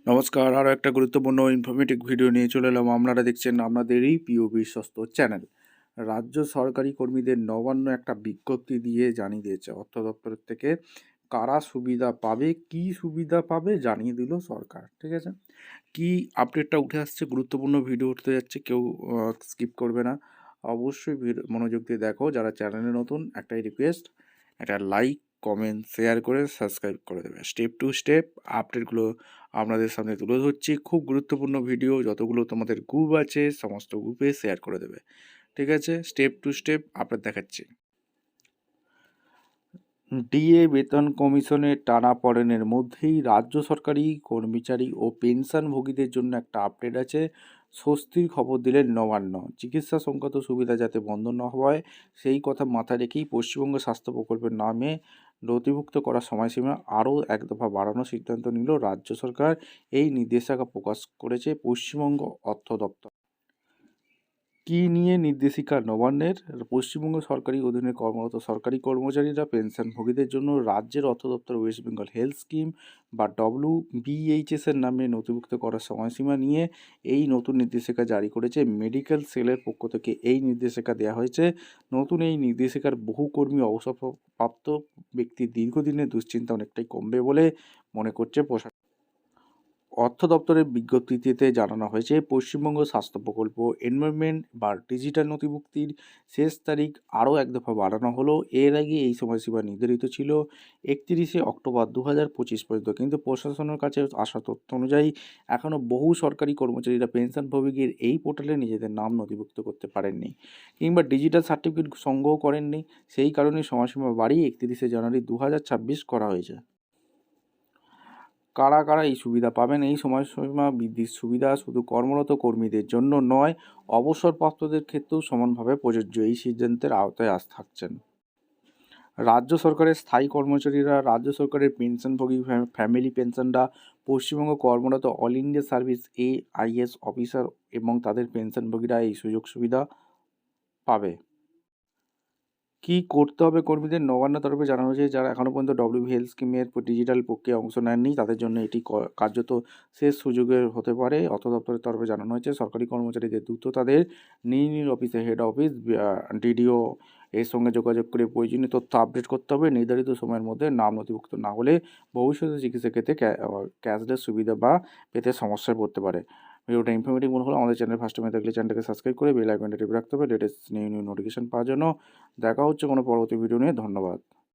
নমস্কার, আরও একটা গুরুত্বপূর্ণ ইনফরমেটিভ ভিডিও নিয়ে চলে এলাম। আপনারা দেখছেন আপনাদেরই প্রিয় বিশ্বস্ত চ্যানেল। রাজ্য সরকারি কর্মীদের নবান্ন একটা বিজ্ঞপ্তি দিয়ে জানিয়ে দিয়েছে অর্থ দপ্তরের থেকে কারা সুবিধা পাবে, কি সুবিধা পাবে জানিয়ে দিল সরকার। ঠিক আছে, কি আপডেটটা উঠে আসছে, গুরুত্বপূর্ণ ভিডিও উঠতে যাচ্ছে, কেউ স্কিপ করবে না, অবশ্যই মনোযোগ দিয়ে দেখো। যারা চ্যানেলে নতুন, একটাই রিকোয়েস্ট, একটা লাইক, কমেন্ট, শেয়ার করে সাবস্ক্রাইব করে দেবে। স্টেপ টু স্টেপ আপডেটগুলো আপনাদের সামনে তুলে ধরছি। খুব গুরুত্বপূর্ণ ভিডিও, যতগুলো তোমাদের গ্রুপ আছে সমস্ত গ্রুপে শেয়ার করে দেবে। ঠিক আছে, স্টেপ টু স্টেপ আপডেট দেখাচ্ছি। ডিএ বেতন কমিশনের টানাপড়েনের মধ্যেই রাজ্য সরকারি কর্মচারী ও পেনশনভোগীদের জন্য একটা আপডেট আছে। স্বস্তির খবর দিলেন নবান্ন। চিকিৎসা সংক্রান্ত সুবিধা যাতে বন্ধ না হয় সেই কথা মাথায় রেখেই পশ্চিমবঙ্গ স্বাস্থ্য প্রকল্পের নামে নথিভুক্ত করার সময়সীমা আরও এক দফা বাড়ানোর সিদ্ধান্ত নিল রাজ্য সরকার। এই নির্দেশিকা প্রকাশ করেছে পশ্চিমবঙ্গ অর্থ দপ্তর। কী নিয়ে নির্দেশিকা নবান্নের? পশ্চিমবঙ্গ সরকারি অধীনে কর্মরত সরকারি কর্মচারীরা পেনশনভোগীদের জন্য রাজ্যের অর্থ দপ্তর ওয়েস্ট বেঙ্গল হেলথ স্কিম বা WBHS এর নামে নথিভুক্ত করার সময়সীমা নিয়ে এই নতুন নির্দেশিকা জারি করেছে মেডিকেল সেলের পক্ষ থেকে। এই নির্দেশিকা দেওয়া হয়েছে। নতুন এই নির্দেশিকার বহু কর্মী অবসরপ্রাপ্ত ব্যক্তির দীর্ঘদিনের দুশ্চিন্তা অনেকটাই কমবে বলে মনে করছে প্রশাসন। অর্থ দপ্তরের বিজ্ঞপ্তিতে জানানো হয়েছে, পশ্চিমবঙ্গ স্বাস্থ্য প্রকল্প এনভায়রনমেন্ট বা ডিজিটাল নথিভুক্তির শেষ তারিখ আরও এক দফা বাড়ানো হলো। এর আগে এই সময়সীমা নির্ধারিত ছিল 31শে অক্টোবর 2025 পর্যন্ত, কিন্তু প্রশাসনের কাছে আসা তথ্য অনুযায়ী এখনও বহু সরকারি কর্মচারীরা পেনশনভোগীর এই পোর্টালে নিজেদের নাম নথিভুক্ত করতে পারেননি কিংবা ডিজিটাল সার্টিফিকেট সংগ্রহ করেননি। সেই কারণে সময়সীমা বাড়িয়ে 31শে জানুয়ারি 2026 করা হয়েছে। কারা কারা এই সুবিধা পাবেন? এই সময়সীমা বৃদ্ধির সুবিধা শুধু কর্মরত কর্মীদের জন্য নয়, অবসরপ্রাপ্তদের ক্ষেত্রেও সমানভাবে প্রযোজ্য। এই সিদ্ধান্তের আওতায় থাকছেন রাজ্য সরকারের স্থায়ী কর্মচারীরা, রাজ্য সরকারের পেনশনভোগী ফ্যামিলি পেনশনরা, পশ্চিমবঙ্গ কর্মরত all India service AIS officer এবং তাদের পেনশনভোগীরা এই সুযোগ সুবিধা পাবে। কী করতে হবে কর্মীদের? নবান্নের তরফে জানানো হয়েছে, যারা এখনও পর্যন্ত WB হেলথ স্কিমের ডিজিটাল প্রক্রিয়ায় অংশ নেননি তাদের জন্য এটি কার্যত শেষ সুযোগের হতে পারে। অর্থ দপ্তরের তরফে জানানো হয়েছে, সরকারি কর্মচারীদের দ্রুত তাদের নিজ নিজ অফিসে, হেড অফিস, DDO এর সঙ্গে যোগাযোগ করে প্রয়োজনীয় তথ্য আপডেট করতে হবে। নির্ধারিত সময়ের মধ্যে নাম নথিভুক্ত না হলে ভবিষ্যতে চিকিৎসা ক্ষেত্রে ক্যাশলেস সুবিধা পেতে সমস্যায় পড়তে পারে। ভিডিওটা ইনফরমেটিভ মনে হলো আমাদের চ্যানেল ফার্স্ট টাইমে থাকলে চ্যানেলটাকে সাবস্ক্রাইব করে বেল আইকনটা টিপে রাখতে হবে লেটেস্ট নিউ নোটিফিকেশন পাওয়ার জন্য। দেখা হচ্ছে কোনো পরবর্তী ভিডিও নিয়ে। ধন্যবাদ।